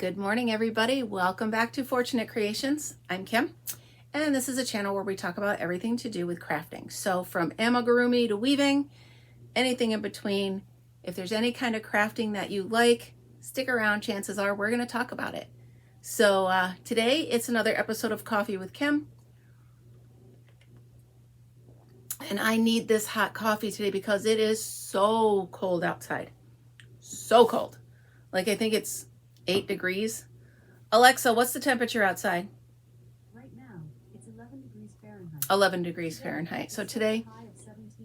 Good morning, everybody. Welcome back to Fortunate Creations. I'm Kim, and this is a channel where we talk about everything to do with crafting. So from amigurumi to weaving, anything in between. If there's any kind of crafting that you like, stick around. Chances are we're going to talk about it. So today it's another episode of Coffee with Kim. And I need this hot coffee today because it is so cold outside. So cold. Like I think it's 8 degrees. Alexa, what's the temperature outside? Right now, it's 11 degrees Fahrenheit. 11 degrees Fahrenheit. So today,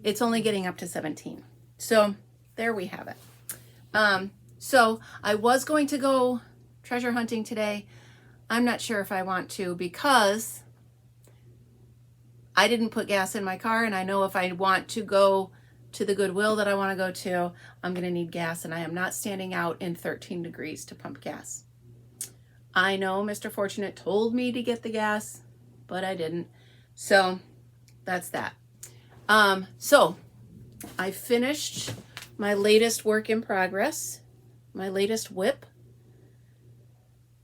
it's only getting up to 17. So there we have it. So I was going to go treasure hunting today. I'm not sure if I want to because I didn't put gas in my car, and I know if I want to go to the Goodwill that I want to go to, I'm going to need gas, and I am not standing out in 13 degrees to pump gas. I know Mr. Fortunate told me to get the gas, but I didn't. So that's that. So I finished my latest work in progress, my latest WIP,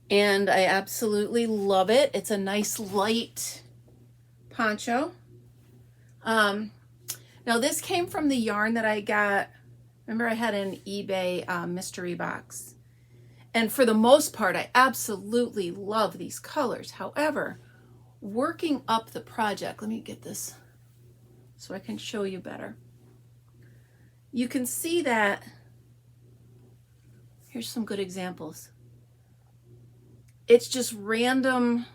and I absolutely love it. It's a nice light poncho. Now this came from the yarn that I got. Remember I had an eBay mystery box. And for the most part, I absolutely love these colors. However, working up the project, let me get this so I can show you better. You can see that, here's some good examples. It's just random.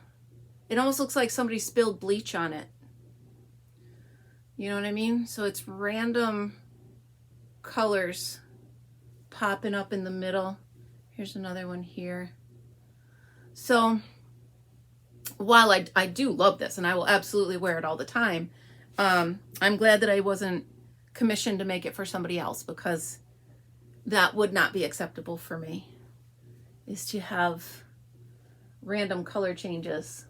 It almost looks like somebody spilled bleach on it. You know what I mean? So it's random colors popping up in the middle. Here's another one here. So while I do love this and I will absolutely wear it all the time, I'm glad that I wasn't commissioned to make it for somebody else, because that would not be acceptable for me, is to have random color changes.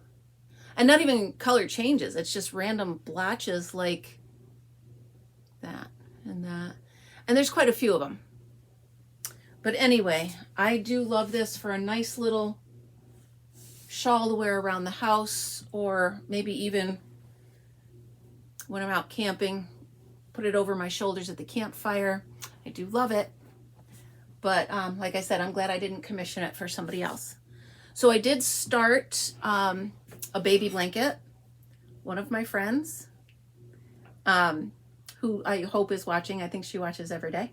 And not even color changes, it's just random blotches like that and that. And there's quite a few of them. But anyway, I do love this for a nice little shawl to wear around the house, or maybe even when I'm out camping, put it over my shoulders at the campfire. I do love it. But like I said, I'm glad I didn't commission it for somebody else. So I did start a baby blanket. One of my friends, who I hope is watching, I think she watches every day,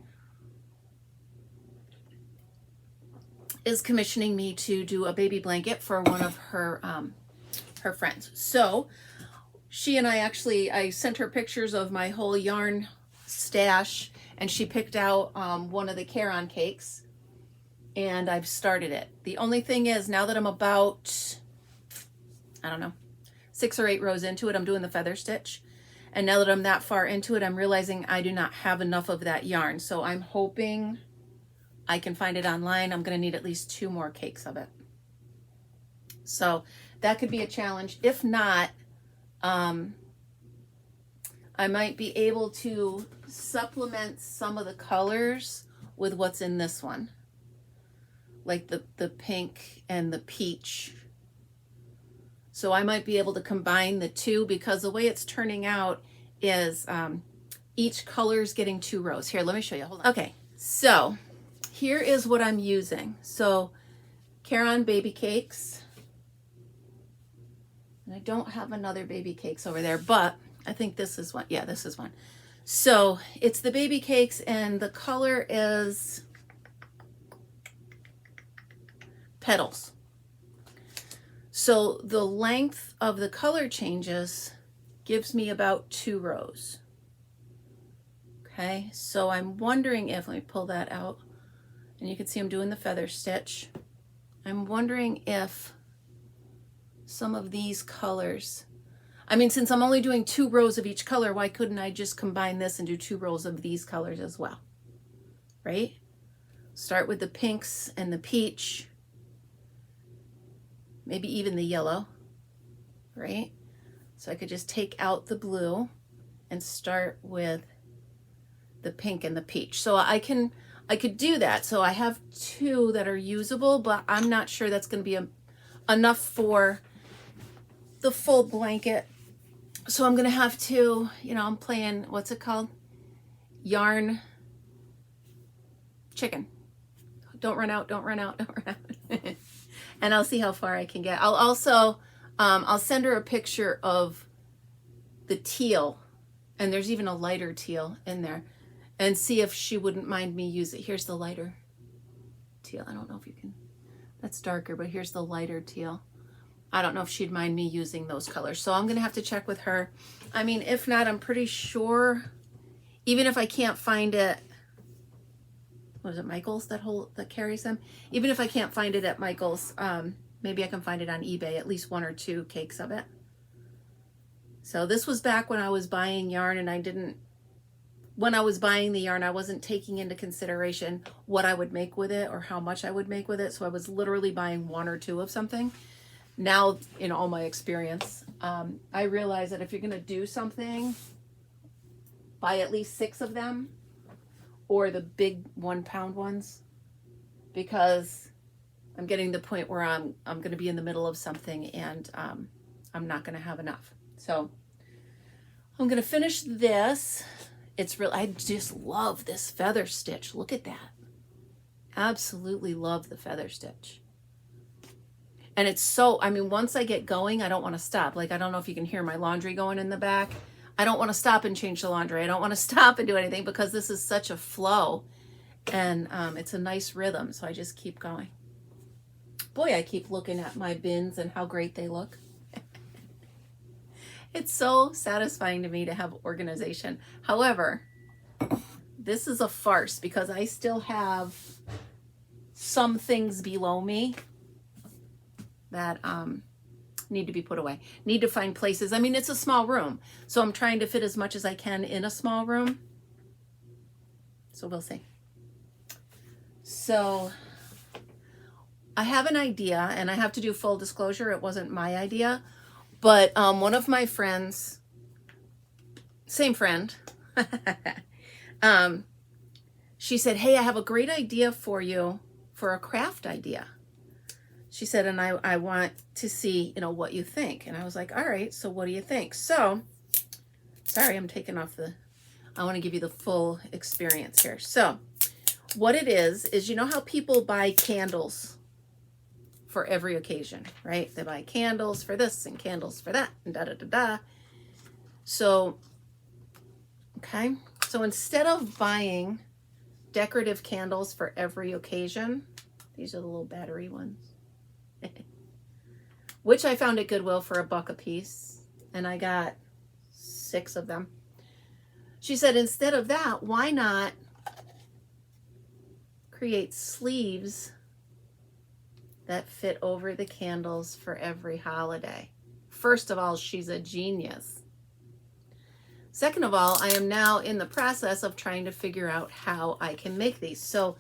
is commissioning me to do a baby blanket for one of her her friends. So she and I sent her pictures of my whole yarn stash, and she picked out one of the Caron cakes, and I've started it. The only thing is, now that I'm about, I don't know, 6 or 8 rows into it, I'm doing the feather stitch. And now that I'm that far into it, I'm realizing I do not have enough of that yarn. So I'm hoping I can find it online. I'm going to need at least 2 more cakes of it. So that could be a challenge. If not, I might be able to supplement some of the colors with what's in this one. Like the pink and the peach. So I might be able to combine the two, because the way it's turning out is each color is getting 2 rows. Here, let me show you. Hold on. Okay, so here is what I'm using. So Caron baby cakes. And I don't have another baby cakes over there, but I think this is one. Yeah, this is one. So it's the baby cakes, and the color is Petals. So the length of the color changes gives me about 2 rows. Okay, so I'm wondering if, let me pull that out, and you can see I'm doing the feather stitch. I'm wondering if some of these colors, I mean, since I'm only doing 2 rows of each color, why couldn't I just combine this and do 2 rows of these colors as well? Right? Start with the pinks and the peach. Maybe even the yellow, right? So I could just take out the blue and start with the pink and the peach. So I can I could do that. So I have 2 that are usable, but I'm not sure that's going to be enough for the full blanket. So I'm going to have to, you know, I'm playing, what's it called? Yarn chicken. Don't run out, don't run out, don't run out. And I'll see how far I can get. I'll also, I'll send her a picture of the teal, and there's even a lighter teal in there, and see if she wouldn't mind me use it. Here's the lighter teal. I don't know if you can, that's darker, but here's the lighter teal. I don't know if she'd mind me using those colors. So I'm going to have to check with her. I mean, if not, I'm pretty sure, even if I can't find it, what is it, Michael's that carries them? Even if I can't find it at Michael's, maybe I can find it on eBay, at least 1 or 2 cakes of it. So this was back when I was buying yarn, and when I was buying the yarn, I wasn't taking into consideration what I would make with it or how much I would make with it. So I was literally buying 1 or 2 of something. Now, in all my experience, I realize that if you're going to do something, buy at least 6 of them, or the big 1-pound ones, because I'm getting to the point where I'm going to be in the middle of something, and I'm not going to have enough. So I'm going to finish this. It's real. I just love this feather stitch. Look at that. Absolutely love the feather stitch. And it's so, I mean, once I get going, I don't want to stop. Like, I don't know if you can hear my laundry going in the back. I don't want to stop and change the laundry. I don't want to stop and do anything, because this is such a flow, and it's a nice rhythm. So I just keep going. Boy, I keep looking at my bins and how great they look. It's so satisfying to me to have organization. However, this is a farce, because I still have some things below me that need to be put away, need to find places. I mean, it's a small room, so I'm trying to fit as much as I can in a small room. So we'll see. So I have an idea, and I have to do full disclosure. It wasn't my idea, but one of my friends, same friend, she said, hey, I have a great idea for you for a craft idea. She said, and I want to see, you know, what you think. And I was like, all right, so what do you think? So, sorry, I'm taking off I want to give you the full experience here. So, what it is, you know how people buy candles for every occasion, right? They buy candles for this and candles for that and da-da-da-da. So, okay. So, instead of buying decorative candles for every occasion, these are the little battery ones, which I found at Goodwill for $1 a piece, and I got 6 of them. She said, instead of that, why not create sleeves that fit over the candles for every holiday? First of all, she's a genius. Second of all, I am now in the process of trying to figure out how I can make these. So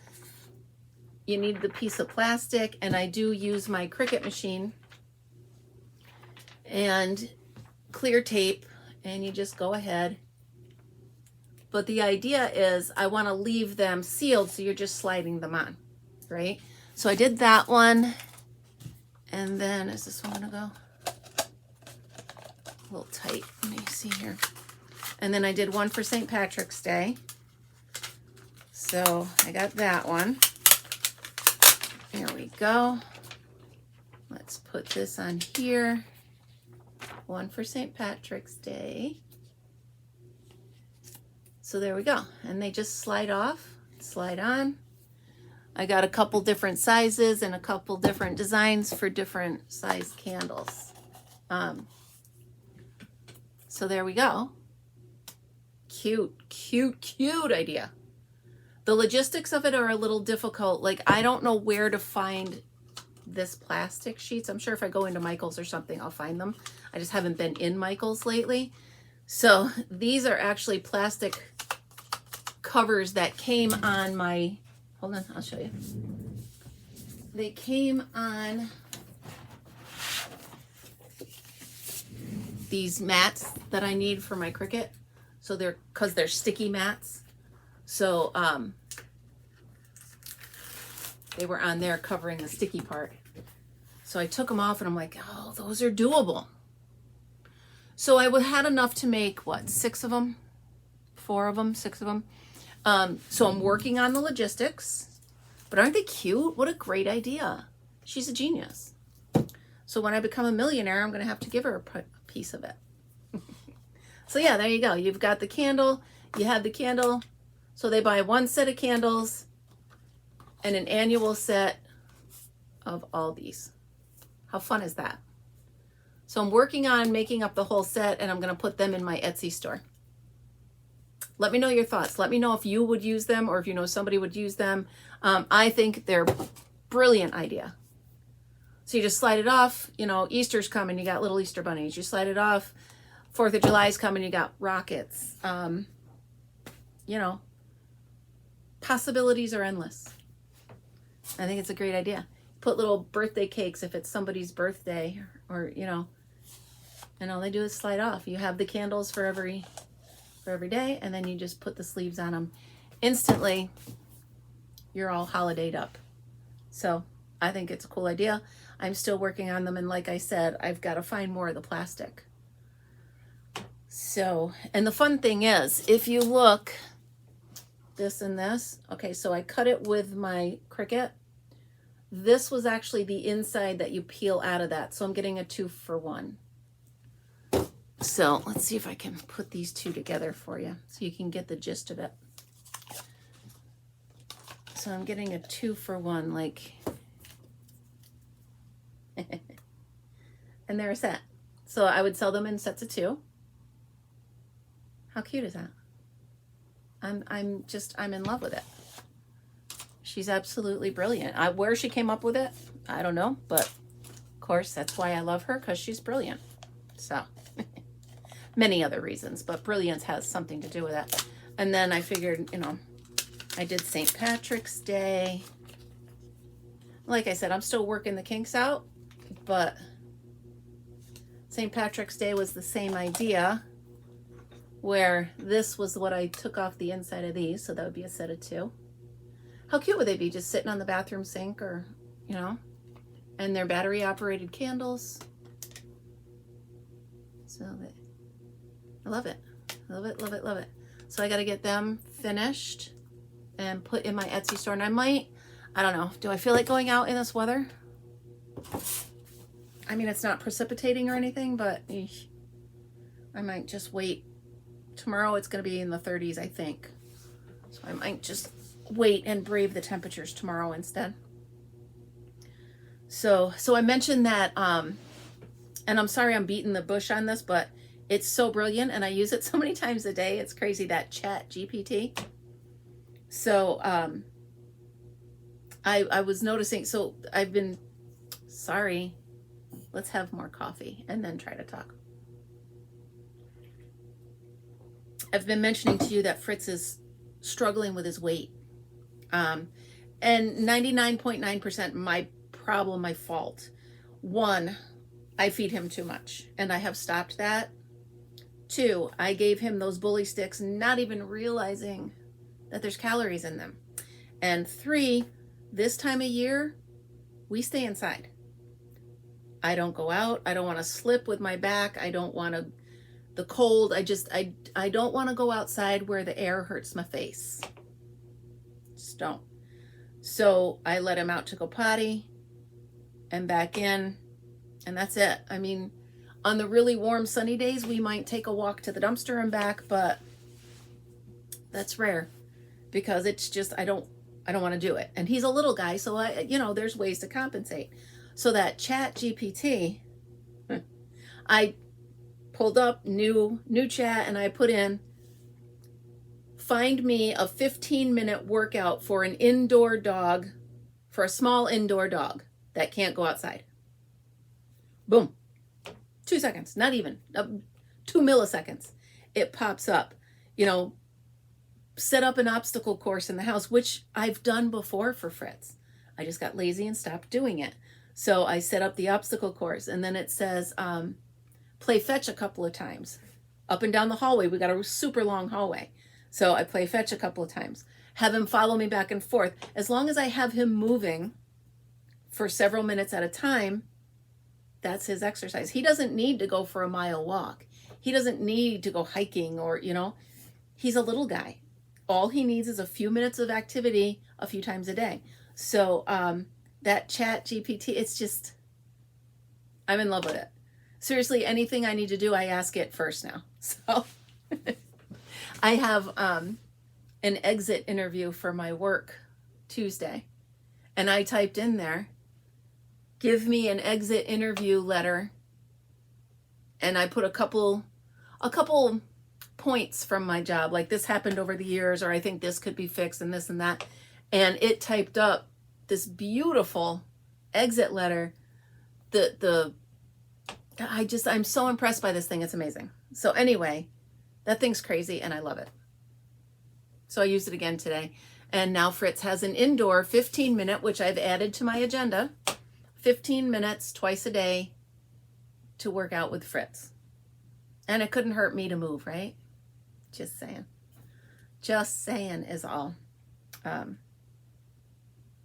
you need the piece of plastic, and I do use my Cricut machine and clear tape, and you just go ahead. But the idea is I want to leave them sealed, so you're just sliding them on, right? So I did that one, and then is this one gonna go? A little tight, let me see here. And then I did one for St. Patrick's Day. So I got that one. There we go. Let's put this on here. One for St. Patrick's Day. So there we go. And they just slide off, slide on. I got a couple different sizes and a couple different designs for different size candles. So there we go. Cute, cute, cute idea. The logistics of it are a little difficult. Like, I don't know where to find this plastic sheets. I'm sure if I go into Michael's or something, I'll find them. I just haven't been in Michael's lately. So these are actually plastic covers that came on my, hold on, I'll show you. They came on these mats that I need for my Cricut. So because they're sticky mats. So They were on there covering the sticky part. So I took them off and I'm like, oh, those are doable. So I had enough to make, what, 6 of them? 4 of them, 6 of them. So I'm working on the logistics. But aren't they cute? What a great idea. She's a genius. So when I become a millionaire, I'm going to have to give her a piece of it. So yeah, there you go. You've got the candle. You have the candle. So they buy 1 set of candles and an annual set of all these. How fun is that? So I'm working on making up the whole set, and I'm going to put them in my Etsy store. Let me know your thoughts. Let me know if you would use them or if you know somebody would use them. I think they're a brilliant idea. So you just slide it off. You know, Easter's coming. You got little Easter bunnies. You slide it off. 4th of July's coming. You got rockets. You know, possibilities are endless. I think it's a great idea. Put little birthday cakes if it's somebody's birthday, or you know, and all they do is slide off. You have the candles for every day, and then you just put the sleeves on them. Instantly, you're all holidayed up. So I think it's a cool idea. I'm still working on them, and like I said, I've got to find more of the plastic. So, and the fun thing is, if you look, this and this, okay, so I cut it with my Cricut. This was actually the inside that you peel out of that. So I'm getting a 2-for-1. So let's see if I can put these 2 together for you so you can get the gist of it. So I'm getting a 2-for-1, like, and they're a set. So I would sell them in sets of 2. How cute is that? I'm in love with it. She's absolutely brilliant. Where she came up with it, I don't know. But, of course, that's why I love her, because she's brilliant. So, many other reasons. But brilliance has something to do with it. And then I figured, you know, I did St. Patrick's Day. Like I said, I'm still working the kinks out. But St. Patrick's Day was the same idea, where this was what I took off the inside of these. So that would be a set of 2. How cute would they be, just sitting on the bathroom sink, or, you know, and they're battery operated candles. So I love it. Love it, love it, love it. So I got to get them finished and put in my Etsy store. And I don't know, do I feel like going out in this weather? I mean, it's not precipitating or anything, but I might just wait. Tomorrow it's going to be in the 30s, I think. So I might just wait and brave the temperatures tomorrow instead. So I mentioned that, and I'm sorry I'm beating the bush on this, but it's so brilliant, and I use it so many times a day. It's crazy, that Chat GPT. So I was noticing, so I've been, sorry, let's have more coffee and then try to talk. I've been mentioning to you that Fritz is struggling with his weight. And 99.9% my problem, my fault. 1, I feed him too much, and I have stopped that. 2, I gave him those bully sticks, not even realizing that there's calories in them. And 3, this time of year, we stay inside. I don't go out. I don't want to slip with my back. I don't want the cold. I don't want to go outside where the air hurts my face. Just don't. So I let him out to go potty and back in, and that's it. I mean, on the really warm sunny days, we might take a walk to the dumpster and back, but that's rare, because it's just, I don't want to do it. And he's a little guy, so there's ways to compensate. So that Chat GPT, I pulled up new chat, and I put in, find me a 15-minute workout for an indoor dog, for a small indoor dog that can't go outside. Boom. 2 seconds, not even, 2 milliseconds. It pops up, set up an obstacle course in the house, which I've done before for Fritz. I just got lazy and stopped doing it. So I set up the obstacle course, and then it says, play fetch a couple of times. Up and down the hallway, we got a super long hallway. So I play fetch a couple of times. have him follow me back and forth. As long as I have him moving for several minutes at a time, that's his exercise. He doesn't need to go for a mile walk. He doesn't need to go hiking or, he's a little guy. All he needs is a few minutes of activity a few times a day. So that chat GPT, it's just, I'm in love with it. Seriously, anything I need to do, I ask it first now. So I have an exit interview for my work Tuesday. And I typed in there, give me an exit interview letter. And I put a couple points from my job, like this happened over the years, or I think this could be fixed and this and that. And it typed up this beautiful exit letter. I'm so impressed by this thing. It's amazing. So anyway, that thing's crazy and I love it. So I used it again today. And now Fritz has an indoor 15-minute, which I've added to my agenda, 15 minutes twice a day to work out with Fritz. And it couldn't hurt me to move, right? Just saying. Just saying is all.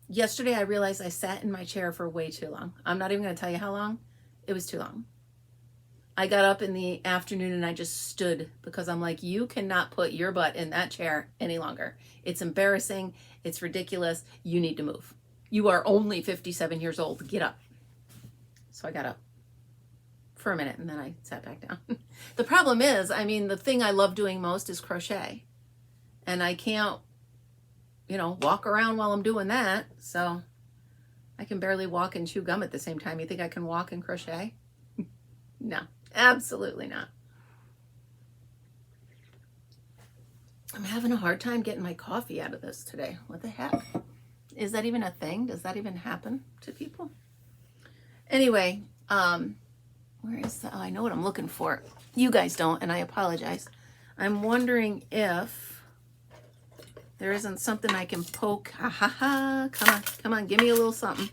Yesterday I realized I sat in my chair for way too long. I'm not even going to tell you how long. It was too long. I got up in the afternoon and I just stood because I'm like, you cannot put your butt in that chair any longer. It's embarrassing. It's ridiculous. You need to move. You are only 57 years old. Get up. So I got up for a minute and then I sat back down. The problem is, the thing I love doing most is crochet. And I can't, walk around while I'm doing that. So I can barely walk and chew gum at the same time. You think I can walk and crochet? No, absolutely not. I'm having a hard time getting my coffee out of this today. What the heck? Is that even a thing? Does that even happen to people? Anyway, where is that? Oh, I know what I'm looking for. You guys don't, and I apologize. I'm wondering if there isn't something I can poke. Ha ha ha. Come on, give me a little something.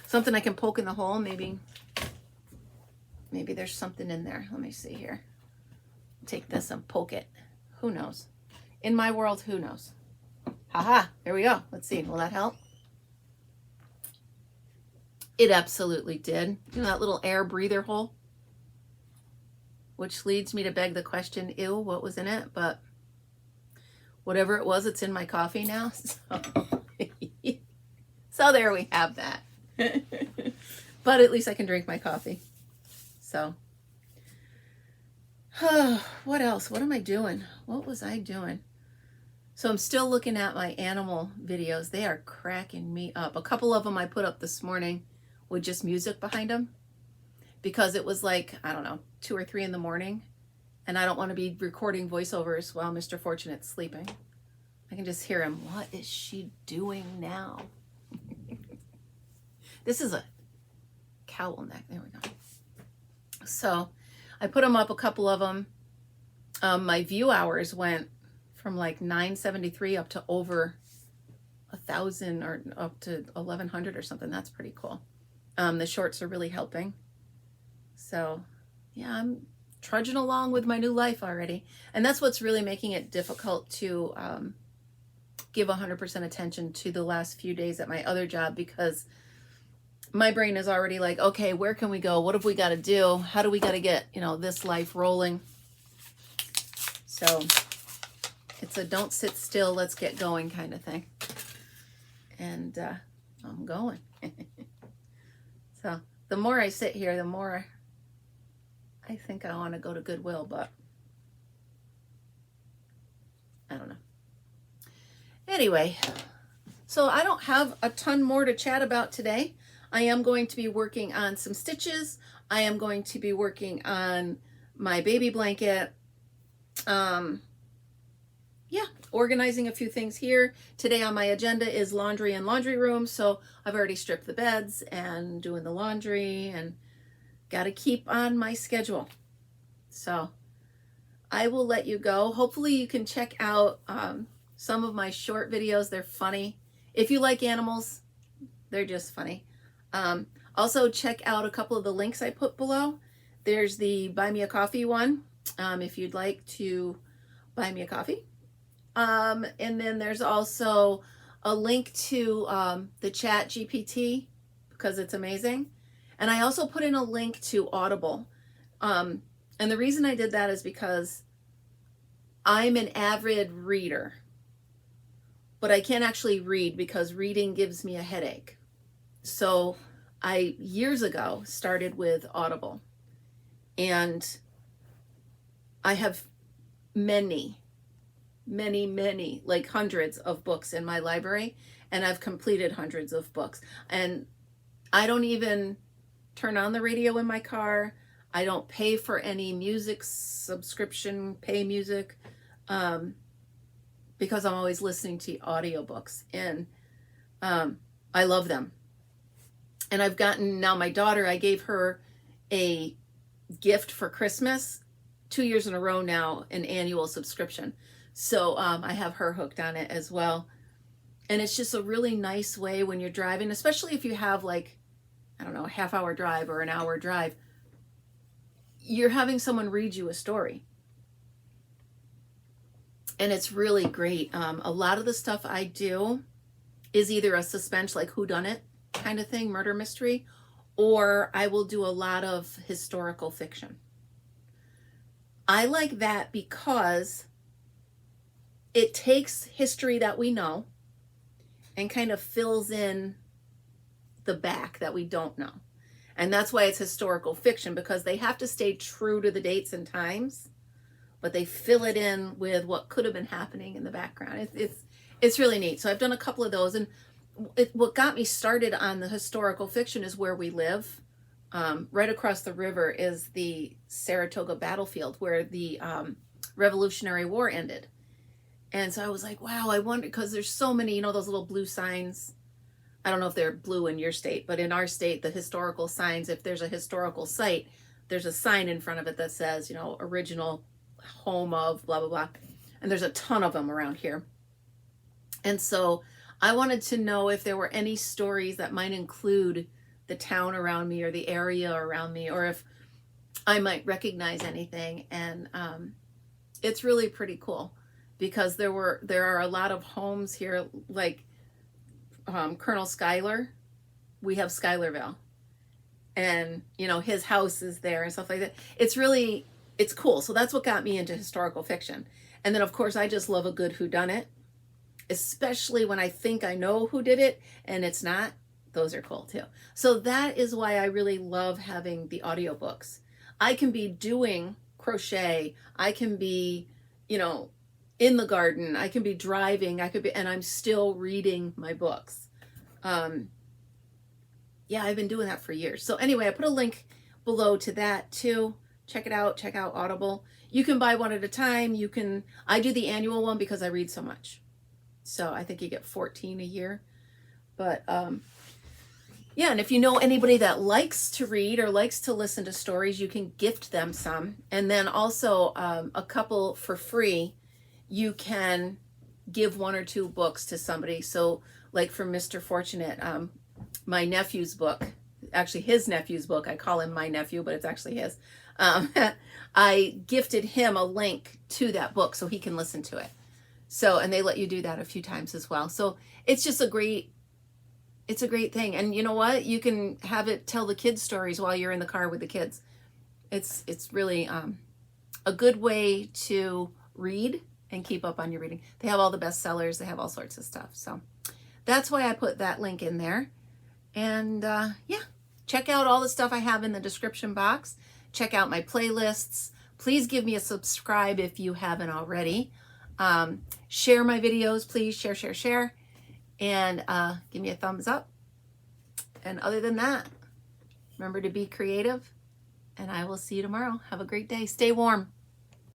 Something I can poke in the hole, maybe. Maybe there's something in there. Let me see here. Take this and poke it. Who knows? In my world, who knows? Haha, there we go. Let's see. Will that help? It absolutely did. That little air breather hole? Which leads me to beg the question, ew, what was in it? But whatever it was, it's in my coffee now. So there we have that. But at least I can drink my coffee. So, what else? What am I doing? What was I doing? So I'm still looking at my animal videos. They are cracking me up. A couple of them I put up this morning with just music behind them because it was like, I don't know, 2 or 3 in the morning. And I don't want to be recording voiceovers while Mr. Fortunate's sleeping. I can just hear him. What is she doing now? This is a cowl neck. There we go. So I put them up, a couple of them. My view hours went from like 973 up to over 1,000 or up to 1,100 or something. That's pretty cool. The shorts are really helping. So yeah, I'm trudging along with my new life already. And that's what's really making it difficult to give 100% attention to the last few days at my other job because my brain is already like, okay, where can we go? What have we got to do? How do we got to get, this life rolling? So it's a don't sit still, let's get going kind of thing. And I'm going. So the more I sit here, the more I think I want to go to Goodwill, but I don't know. Anyway, so I don't have a ton more to chat about today. I am going to be working on some stitches. I am going to be working on my baby blanket. Yeah, organizing a few things here. Today on my agenda is laundry and laundry room. So I've already stripped the beds and doing the laundry and got to keep on my schedule. So I will let you go. Hopefully you can check out some of my short videos. They're funny. If you like animals, they're just funny. Also check out a couple of the links I put below. There's the Buy Me a Coffee one, if you'd like to buy me a coffee. And then there's also a link to the Chat GPT because it's amazing. And I also put in a link to Audible. And the reason I did that is because I'm an avid reader, but I can't actually read because reading gives me a headache. So I, years ago, started with Audible. And I have many, like hundreds of books in my library, and I've completed hundreds of books. And I don't even turn on the radio in my car. I don't pay for any music subscription, pay music, because I'm always listening to audiobooks, and I love them. And I've gotten, now my daughter, I gave her a gift for Christmas 2 years in a row now, an annual subscription. So I have her hooked on it as well. And it's just a really nice way when you're driving, especially if you have like, I don't know, a half-hour drive or an hour drive, you're having someone read you a story. And it's really great. A lot of the stuff I do is either a suspense, like whodunit kind of thing, murder mystery, or I will do a lot of historical fiction. I like that because it takes history that we know and kind of fills in the back that we don't know. And that's why it's historical fiction, because they have to stay true to the dates and times, but they fill it in with what could have been happening in the background. It's really neat. So I've done a couple of those, and what got me started on the historical fiction is where we live. Right across the river is the Saratoga battlefield where the Revolutionary War ended. And so I was like, wow, I wonder, because there's so many, those little blue signs. I don't know if they're blue in your state, but in our state, the historical signs, if there's a historical site, there's a sign in front of it that says, original home of blah, blah, blah. And there's a ton of them around here. And so I wanted to know if there were any stories that might include the town around me or the area around me, or if I might recognize anything. And it's really pretty cool because there are a lot of homes here, like Colonel Schuyler. We have Schuylerville, and his house is there and stuff like that. It's cool. So that's what got me into historical fiction. And then of course I just love a good whodunit, especially when I think I know who did it and it's not. Those are cool too. So that is why I really love having the audiobooks. I can be doing crochet, I can be in the garden, I can be driving, and I'm still reading my books. Yeah, I've been doing that for years. So anyway, I put a link below to that too. Check it out. Check out Audible. You can buy one at a time. I do the annual one because I read so much. So I think you get 14 a year. But yeah, and if you know anybody that likes to read or likes to listen to stories, you can gift them some. And then also a couple for free. You can give 1 or 2 books to somebody. So like for Mr. Fortunate, my nephew's book, actually his nephew's book, I call him my nephew, but it's actually his. I gifted him a link to that book so he can listen to it. So, and they let you do that a few times as well. So it's just a great thing. And you know what? You can have it tell the kids stories while you're in the car with the kids. It's really a good way to read and keep up on your reading. They have all the bestsellers. They have all sorts of stuff. So that's why I put that link in there. And yeah, check out all the stuff I have in the description box. Check out my playlists. Please give me a subscribe if you haven't already. Share my videos, please. Share. And give me a thumbs up. And other than that, remember to be creative. And I will see you tomorrow. Have a great day. Stay warm.